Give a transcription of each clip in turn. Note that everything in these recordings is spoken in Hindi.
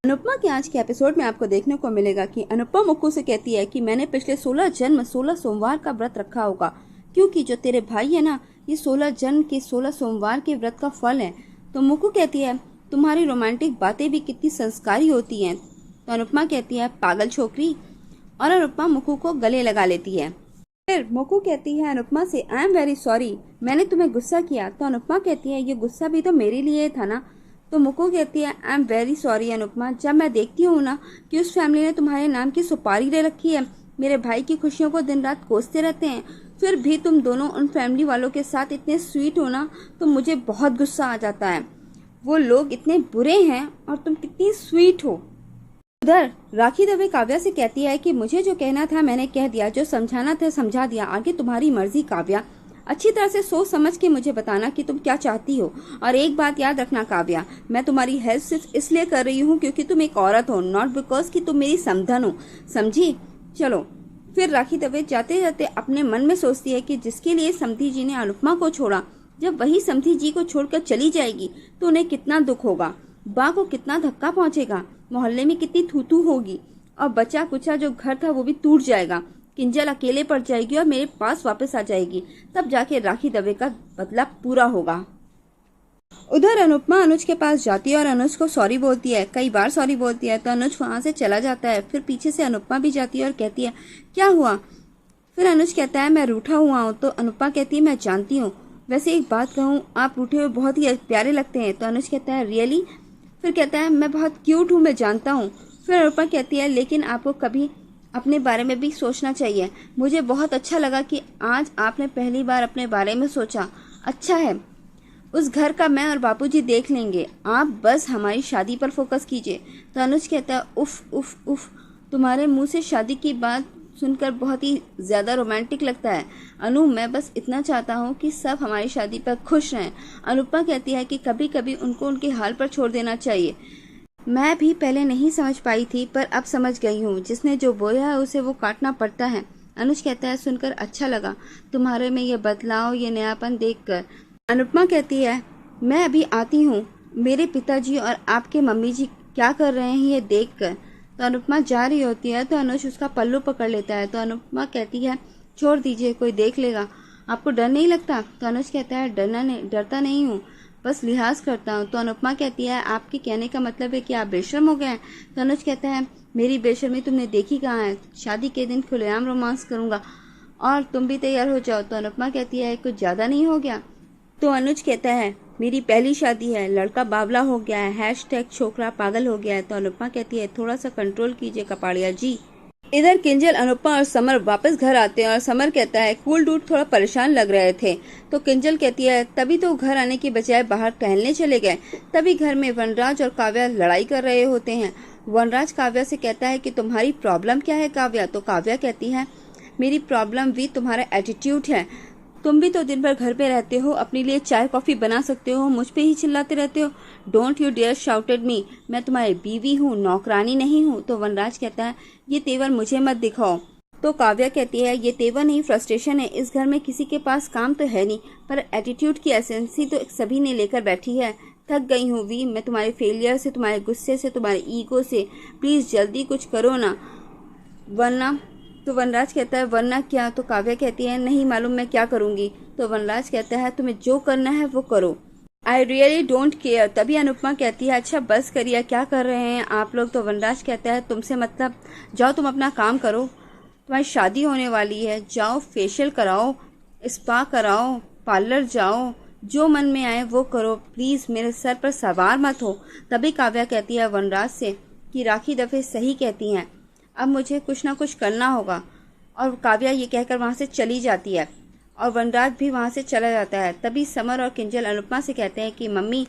अनुपमा के आज के एपिसोड में आपको देखने को मिलेगा कि अनुपमा मुक्कू से कहती है कि मैंने पिछले 16 जन्म 16 सोमवार का व्रत रखा होगा, क्योंकि जो तेरे भाई है ना, ये 16 जन्म के 16 सोमवार के व्रत का फल है। तो मुक्कू कहती है तुम्हारी रोमांटिक बातें भी कितनी संस्कारी होती हैं। तो अनुपमा कहती है पागल छोकरी, और अनुपमा मुक्कू को गले लगा लेती है। फिर मुक्कू कहती है अनुपमा से आई एम वेरी सॉरी, मैंने तुम्हें गुस्सा किया। तो अनुपमा कहती है ये गुस्सा भी तो मेरे लिए था ना। तो मुक्कू कहती है I am very sorry Anupama, जब मैं देखती हूँ ना कि उस फैमिली ने तुम्हारे नाम की सुपारी ले रखी है, मेरे भाई की खुशियों को दिन रात कोसते रहते हैं, फिर भी तुम दोनों उन फैमिली वालों के साथ इतने स्वीट हो ना, तो मुझे बहुत गुस्सा आ जाता है। वो लोग इतने बुरे हैं और तुम कितनी स्वीट हो। उधर राखी दवे काव्या से कहती है कि मुझे जो कहना था मैंने कह दिया, जो समझाना था समझा दिया, आगे तुम्हारी मर्जी काव्या। अच्छी तरह से सोच समझ के मुझे बताना कि तुम क्या चाहती हो। और एक बात याद रखना काव्या, मैं तुम्हारी हेल्प सिर्फ इसलिए कर रही हूँ क्योंकि तुम एक औरत हो, नॉट बिकॉज कि तुम मेरी समधन हो, समझी। चलो। फिर राखी दवे जाते जाते अपने मन में सोचती है कि जिसके लिए समधी जी ने अनुपमा को छोड़ा, जब वही समधी जी को छोड़कर चली जाएगी तो उन्हें कितना दुख होगा, बा को कितना धक्का पहुंचेगा, मोहल्ले में कितनी थूथू होगी, और बचा कुचा जो घर था वो भी टूट जाएगा। किंजल अकेले पड़ जाएगी और मेरे पास वापस आ जाएगी, तब जाके राखी दवे का बदला पूरा होगा। उधर अनुपमा अनुज के पास जाती है और अनुज को सॉरी बोलती है, कई बार सॉरी बोलती है। तो अनुज वहां से चला जाता है। फिर पीछे से अनुपमा भी जाती है और कहती है क्या हुआ। फिर अनुज कहता है मैं रूठा हुआ हूँ। तो अनुपमा कहती है मैं जानती हूँ, वैसे एक बात कहूँ, आप रूठे हुए बहुत ही प्यारे लगते हैं। तो अनुज कहता है रियली। फिर कहता है मैं बहुत क्यूट हूँ, मैं जानता हूँ। फिर अनुपमा कहती है लेकिन आपको कभी अपने बारे में भी सोचना चाहिए। मुझे बहुत अच्छा लगा कि आज आपने पहली बार अपने बारे में सोचा। अच्छा है, उस घर का मैं और बापूजी देख लेंगे, आप बस हमारी शादी पर फोकस कीजिए। तो अनुज कहता है उफ उफ उफ, तुम्हारे मुंह से शादी की बात सुनकर बहुत ही ज़्यादा रोमांटिक लगता है। अनु, मैं बस इतना चाहता हूँ कि सब हमारी शादी पर खुश रहें। अनुपमा कहती है कि कभी कभी उनको उनके हाल पर छोड़ देना चाहिए। मैं भी पहले नहीं समझ पाई थी, पर अब समझ गई हूँ, जिसने जो बोया है उसे वो काटना पड़ता है। अनुज कहता है सुनकर अच्छा लगा तुम्हारे में ये बदलाव, ये नयापन देखकर। अनुपमा कहती है मैं अभी आती हूँ, मेरे पिताजी और आपके मम्मी जी क्या कर रहे हैं ये देखकर। तो अनुपमा जा रही होती है तो अनुज उसका पल्लू पकड़ लेता है। तो अनुपमा कहती है छोड़ दीजिए, कोई देख लेगा, आपको डर नहीं लगता। तो अनुज कहता है डरता नहीं हूँ, बस लिहाज करता हूँ। तो अनुपमा कहती है आपके कहने का मतलब है कि आप बेशर्म हो गए हैं। तो अनुज कहता है मेरी बेशर्मी तुमने देखी कहाँ है, शादी के दिन खुलेआम रोमांस करूंगा और तुम भी तैयार हो जाओ। तो अनुपमा कहती है कुछ ज़्यादा नहीं हो गया। तो अनुज कहता है मेरी पहली शादी है, लड़का बावला हो गया है, हैशटैग छोकरा पागल हो गया है। तो अनुपमा कहती है थोड़ा सा कंट्रोल कीजिए कपाड़िया जी। इधर किंजल, अनुपमा और समर वापस घर आते हैं और समर कहता है कूल डूड थोड़ा परेशान लग रहे थे। तो किंजल कहती है तभी तो घर आने की बजाय बाहर टहलने चले गए। तभी घर में वनराज और काव्या लड़ाई कर रहे होते हैं। वनराज काव्या से कहता है कि तुम्हारी प्रॉब्लम क्या है काव्या। तो काव्या कहती है मेरी प्रॉब्लम भी तुम्हारा एटीट्यूड है, तुम भी तो दिन भर घर पे रहते हो, अपने लिए चाय कॉफी बना सकते हो, मुझ पे ही चिल्लाते रहते हो। डोंट यू डेयर शाउटेड मी, मैं तुम्हारी बीवी हूँ, नौकरानी नहीं हूँ। तो वनराज कहता है ये तेवर मुझे मत दिखाओ। तो काव्या कहती है ये तेवर नहीं फ्रस्ट्रेशन है, इस घर में किसी के पास काम तो है नहीं, पर एटीट्यूड की एसेंसी तो सभी ने लेकर बैठी है। थक गई हूँ वी, मैं तुम्हारे फेलियर से, तुम्हारे गुस्से से, तुम्हारे ईगो से, प्लीज जल्दी कुछ करो ना, वरना। तो वनराज कहता है वरना क्या। तो काव्या कहती है नहीं मालूम मैं क्या करूंगी। तो वनराज कहता है तुम्हें जो करना है वो करो, आई रियली डोंट केयर। तभी अनुपमा कहती है अच्छा बस करिए, क्या कर रहे हैं आप लोग। तो वनराज कहता है तुमसे मतलब, जाओ तुम अपना काम करो, तुम्हारी शादी होने वाली है, जाओ फेशियल कराओ, स्पा कराओ, पार्लर जाओ, जो मन में आए वो करो, प्लीज मेरे सर पर सवार मत हो। तभी काव्या कहती है वनराज से कि राखी दफे सही कहती हैं, अब मुझे कुछ ना कुछ करना होगा। और काव्या ये कहकर वहां से चली जाती है और वनराज भी वहां से चला जाता है। तभी समर और किंजल अनुपमा से कहते हैं कि मम्मी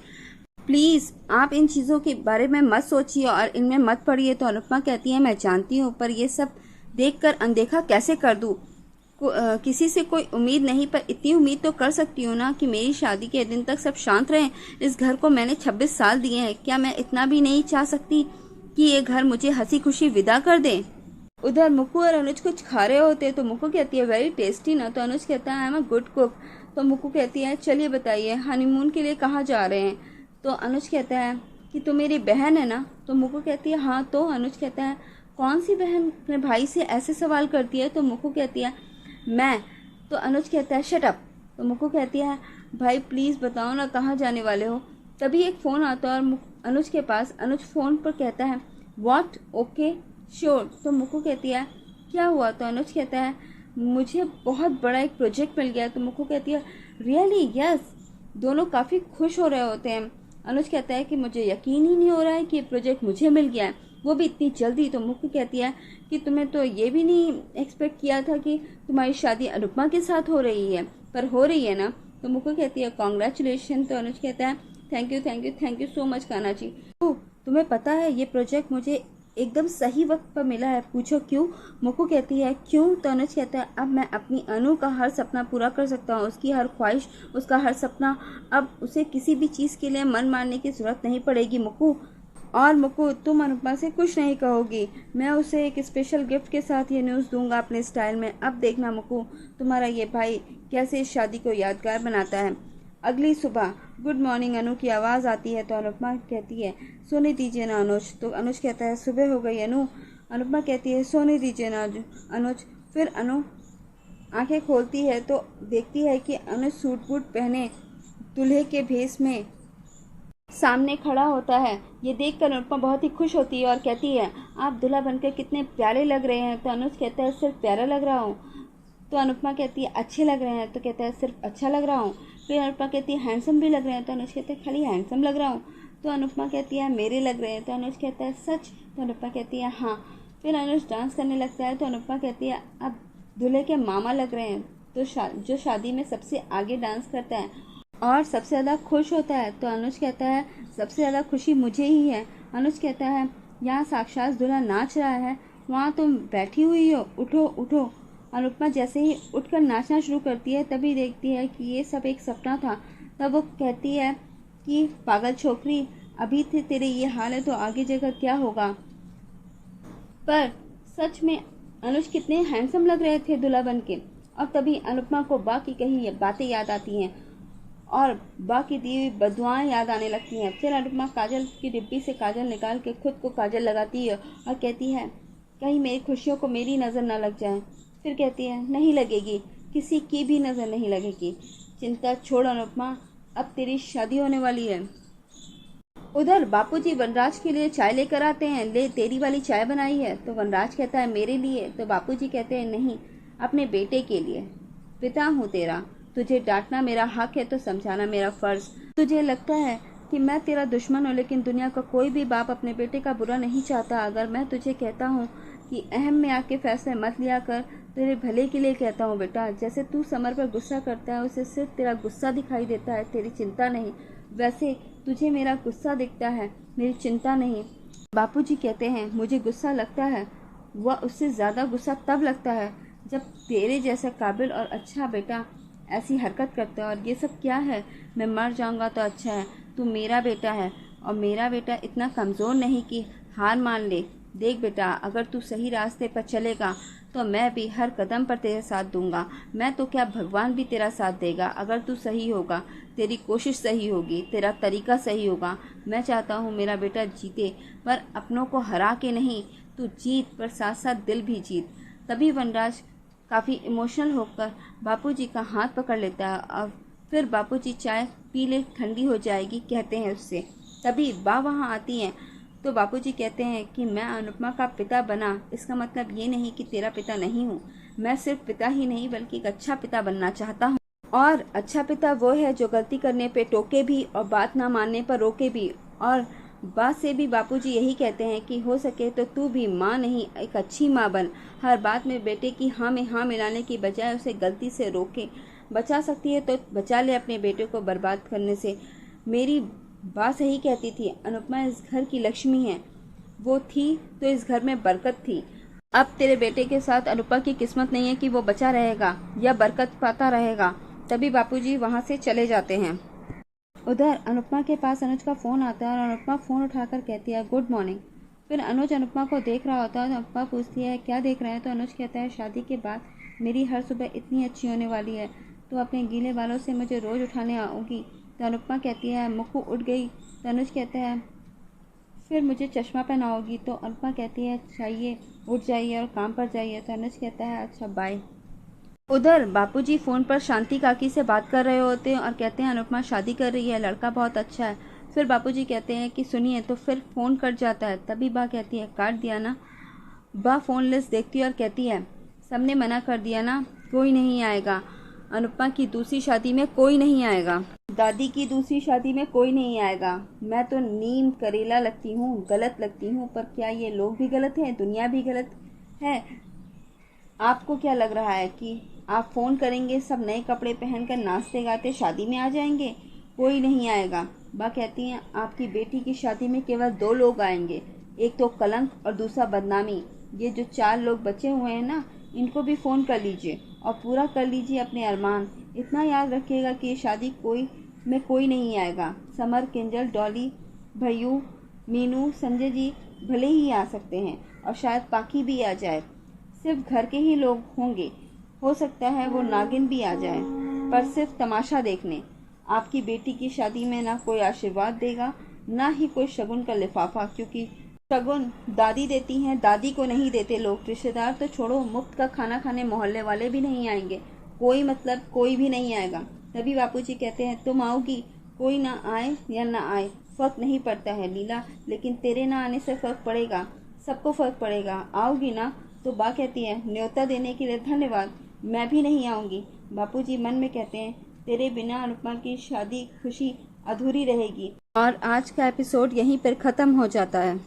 प्लीज आप इन चीजों के बारे में मत सोचिए और इनमें मत पड़िए। तो अनुपमा कहती है मैं जानती हूँ, पर ये सब देखकर अनदेखा कैसे कर दूँ। किसी से कोई उम्मीद नहीं, पर इतनी उम्मीद तो कर सकती हूँ ना कि मेरी शादी के दिन तक सब शांत रहें। इस घर को मैंने 26 साल दिए हैं, क्या मैं इतना भी नहीं चाह सकती कि ये घर मुझे हंसी खुशी विदा कर दे। उधर मुक्कू और अनुज कुछ खा रहे होते हैं। तो मुक्कू कहती है वेरी टेस्टी ना। तो अनुज कहता है I am a good cook. तो मुक्कू कहती है चलिए बताइए हनीमून के लिए कहाँ जा रहे हैं। तो अनुज कहता है कि तुम मेरी बहन है ना, तो तो मुक्कू कहती है हाँ। तो अनुज कहता है कौन सी बहन अपने भाई से ऐसे सवाल करती है? तो मुक्कू कहती है मैं। तो अनुज कहता है शट अप। तो मुक्कू कहती है भाई प्लीज़ बताओ ना कहाँ जाने वाले हो। तभी एक फ़ोन आता है और अनुज के पास। अनुज फ़ोन पर कहता है व्हाट, ओके श्योर। तो मुक्कू कहती है क्या हुआ? तो अनुज कहता है मुझे बहुत बड़ा एक प्रोजेक्ट मिल गया। तो मुक्कू कहती है रियली? यस। दोनों काफ़ी खुश हो रहे होते हैं। अनुज कहता है कि मुझे यकीन ही नहीं हो रहा है कि ये प्रोजेक्ट मुझे मिल गया है, वो भी इतनी जल्दी। तो मुक्कू कहती है कि तुम्हें तो ये भी नहीं एक्सपेक्ट किया था कि तुम्हारी शादी अनुपमा के साथ हो रही है, पर हो रही है ना। तो मुक्कू कहती है कॉन्ग्रेचुलेशन। तो अनुज कहता है thank you thank you thank you so much Kanha ji. तो तुम्हें पता है ये प्रोजेक्ट मुझे एकदम सही वक्त पर मिला है, पूछो क्यों? मुक्कू कहती है क्यों? तो अनुज कहता है अब मैं अपनी अनु का हर सपना पूरा कर सकता हूँ, उसकी हर ख्वाहिश, उसका हर सपना। अब उसे किसी भी चीज़ के लिए मन मारने की ज़रूरत नहीं पड़ेगी मुक्कू। और मुक्कू तुम अनुपमा से कुछ नहीं कहोगी, मैं उसे एक स्पेशल गिफ्ट के साथ ये न्यूज़ दूंगा अपने स्टाइल में। अब देखना मुक्कू तुम्हारा ये भाई कैसे इस शादी को यादगार बनाता है। अगली सुबह गुड मॉर्निंग अनु की आवाज़ आती है। तो अनुपमा कहती है सोने दीजिए ना अनुज। तो अनुज कहता है सुबह हो गई अनु। अनुपमा कहती है सोने दीजिए ना अनुज। फिर अनु आंखें खोलती है तो देखती है कि अनुज सूट बूट पहने दूल्हे के भेस में सामने खड़ा होता है। ये देखकर अनुपमा बहुत ही खुश होती है और कहती है आप दूल्हा बनकर कितने प्यारे लग रहे हैं। तो अनुज कहता है सिर्फ प्यारा लग रहा हूँ। तो अनुपमा कहती है अच्छे लग रहे हैं। तो कहता है सिर्फ अच्छा लग रहा हूँ। फिर अनुपमा कहती है हैंडसम भी लग रहे हैं। तो अनुज कहते हैं खाली हैंडसम लग रहा हूँ। तो अनुपमा कहती है मेरे लग रहे हैं। तो अनुज कहता है सच? तो अनुपमा कहती है हाँ। फिर अनुज डांस करने लगता है। तो अनुपमा कहती है अब दूल्हे के मामा लग रहे हैं, तो जो शादी में सबसे आगे डांस करता है और सबसे ज़्यादा खुश होता है। तो अनुज कहता है सबसे ज़्यादा खुशी मुझे ही है। अनुज कहता है यहाँ साक्षात दूल्हा नाच रहा है, वहाँ तुम बैठी हुई हो, उठो उठो। अनुपमा जैसे ही उठकर नाचना शुरू करती है तभी देखती है कि ये सब एक सपना था। तब वो कहती है कि पागल छोकरी, अभी थे तेरे ये हाल है तो आगे जाकर क्या होगा। पर सच में अनुज कितने हैंडसम लग रहे थे दूल्हा बन के। और तभी अनुपमा को बा की कही बातें याद आती हैं और बा की दी हुई बदुआएं याद आने लगती हैं। फिर अनुपमा काजल की डिब्बी से काजल निकाल के खुद को काजल लगाती है और कहती है कहीं मेरी खुशियों को मेरी नज़र न लग जाए। फिर कहती है नहीं लगेगी, किसी की भी नज़र नहीं लगेगी, चिंता छोड़ अनुपमा, अब तेरी शादी होने वाली है। उधर बापूजी वनराज के लिए चाय लेकर आते हैं। ले तेरी वाली चाय बनाई है। तो वनराज कहता है मेरे लिए। तो बापूजी कहते हैं नहीं, अपने बेटे के लिए। पिता हूँ तेरा, तुझे डांटना मेरा हक है तो समझाना मेरा फर्ज। तुझे लगता है कि मैं तेरा दुश्मन हूँ, लेकिन दुनिया का कोई भी बाप अपने बेटे का बुरा नहीं चाहता। अगर मैं तुझे कहता हूँ कि अहम में आके फैसले मत लिया कर, तेरे भले के लिए कहता हूँ बेटा। जैसे तू समर पर गुस्सा करता है, उसे सिर्फ तेरा गुस्सा दिखाई देता है, तेरी चिंता नहीं, वैसे तुझे मेरा गुस्सा दिखता है, मेरी चिंता नहीं। बापूजी कहते हैं मुझे गुस्सा लगता है, वह उससे ज़्यादा गुस्सा तब लगता है जब तेरे जैसा काबिल और अच्छा बेटा ऐसी हरकत करता है। और ये सब क्या है, मैं मर जाऊंगा तो अच्छा है, तू मेरा बेटा है और मेरा बेटा इतना कमज़ोर नहीं कि हार मान ले। देख बेटा, अगर तू सही रास्ते पर चलेगा तो मैं भी हर कदम पर तेरे साथ दूंगा। मैं तो क्या, भगवान भी तेरा साथ देगा अगर तू सही होगा, तेरी कोशिश सही होगी, तेरा तरीका सही होगा। मैं चाहता हूँ मेरा बेटा जीते, पर अपनों को हरा के नहीं, तू जीत पर साथ साथ दिल भी जीत। तभी वनराज काफ़ी इमोशनल होकर बापूजी का हाथ पकड़ लेता है और फिर बापूजी चाय पी ले, ठंडी हो जाएगी कहते हैं उससे। तभी बा वहाँ आती हैं तो बापूजी कहते हैं कि मैं अनुपमा का पिता बना, इसका मतलब ये नहीं कि तेरा पिता नहीं हूँ। मैं सिर्फ पिता ही नहीं बल्कि एक अच्छा पिता बनना चाहता हूँ। और अच्छा पिता वो है जो गलती करने पे टोके भी और बात ना मानने पर रोके भी। और बात से भी बापूजी यही कहते हैं कि हो सके तो तू भी माँ नहीं, एक अच्छी माँ बन। हर बात में बेटे की हाँ में हाँ मिलाने की बजाय उसे गलती से रोके। बचा सकती है तो बचा ले अपने बेटे को बर्बाद करने से। मेरी बात सही कहती थी, अनुपमा इस घर की लक्ष्मी है, वो थी तो इस घर में बरकत थी। अब तेरे बेटे के साथ अनुपमा की किस्मत नहीं है कि वो बचा रहेगा या बरकत पाता रहेगा। तभी बापूजी वहाँ से चले जाते हैं। उधर अनुपमा के पास अनुज का फ़ोन आता है और अनुपमा फ़ोन उठाकर कहती है गुड मॉर्निंग। फिर अनुज अनुपमा को देख रहा होता है तो अनुपमा पूछती है क्या देख रहे हैं। तो अनुज कहता है शादी के बाद मेरी हर सुबह इतनी अच्छी होने वाली है, तो अपने गीले बालों से मुझे रोज़ उठाने आओगी। तो अनुपमा कहती है मुक्कू उठ गई। तो अनुज कहता है फिर मुझे चश्मा पहनाओगी? तो अनुपमा कहती है चाहिए, उठ जाइए और काम पर जाइए। तो अनुज कहता है अच्छा बाय। उधर बापूजी फोन पर शांति काकी से बात कर रहे होते हैं और कहते हैं अनुपमा शादी कर रही है, लड़का बहुत अच्छा है। फिर बापूजी कहते हैं कि सुनिए, तो फिर फोन कट जाता है। तभी बा कहती है काट दिया ना। बा फोन लिस्ट देखती है और कहती है सबने मना कर दिया ना, कोई नहीं आएगा। अनुपमा की दूसरी शादी में कोई नहीं आएगा, दादी की दूसरी शादी में कोई नहीं आएगा। मैं तो नीम करेला लगती हूँ, गलत लगती हूँ, पर क्या ये लोग भी गलत हैं, दुनिया भी गलत है? आपको क्या लग रहा है कि आप फ़ोन करेंगे सब नए कपड़े पहनकर नाचते गाते शादी में आ जाएंगे? कोई नहीं आएगा। बा कहती हैं आपकी बेटी की शादी में केवल 2 लोग आएंगे, एक तो कलंक और दूसरा बदनामी। ये जो 4 लोग बचे हुए हैं ना, इनको भी फ़ोन कर लीजिए और पूरा कर लीजिए अपने अरमान। इतना याद रखिएगा कि ये शादी कोई नहीं आएगा। समर, किंजल, डॉली, भैयू, मीनू, संजय जी भले ही आ सकते हैं और शायद पाखी भी आ जाए। सिर्फ घर के ही लोग होंगे, हो सकता है वो नागिन भी आ जाए, पर सिर्फ तमाशा देखने। आपकी बेटी की शादी में ना कोई आशीर्वाद देगा, ना ही कोई शगुन का लिफाफा, क्योंकि शगुन दादी देती हैं, दादी को नहीं देते लोग। रिश्तेदार तो छोड़ो, मुफ्त का खाना खाने मोहल्ले वाले भी नहीं आएंगे। कोई मतलब कोई भी नहीं आएगा। तभी बापूजी कहते हैं तुम आओगी? कोई ना आए या ना आए फर्क नहीं पड़ता है लीला, लेकिन तेरे ना आने से फर्क पड़ेगा, सबको फर्क पड़ेगा। आओगी ना? तो बा कहती है न्योता देने के लिए धन्यवाद, मैं भी नहीं आऊँगी। बापूजी मन में कहते हैं तेरे बिना अनुपमा की शादी खुशी अधूरी रहेगी। और आज का एपिसोड यहीं पर ख़त्म हो जाता है।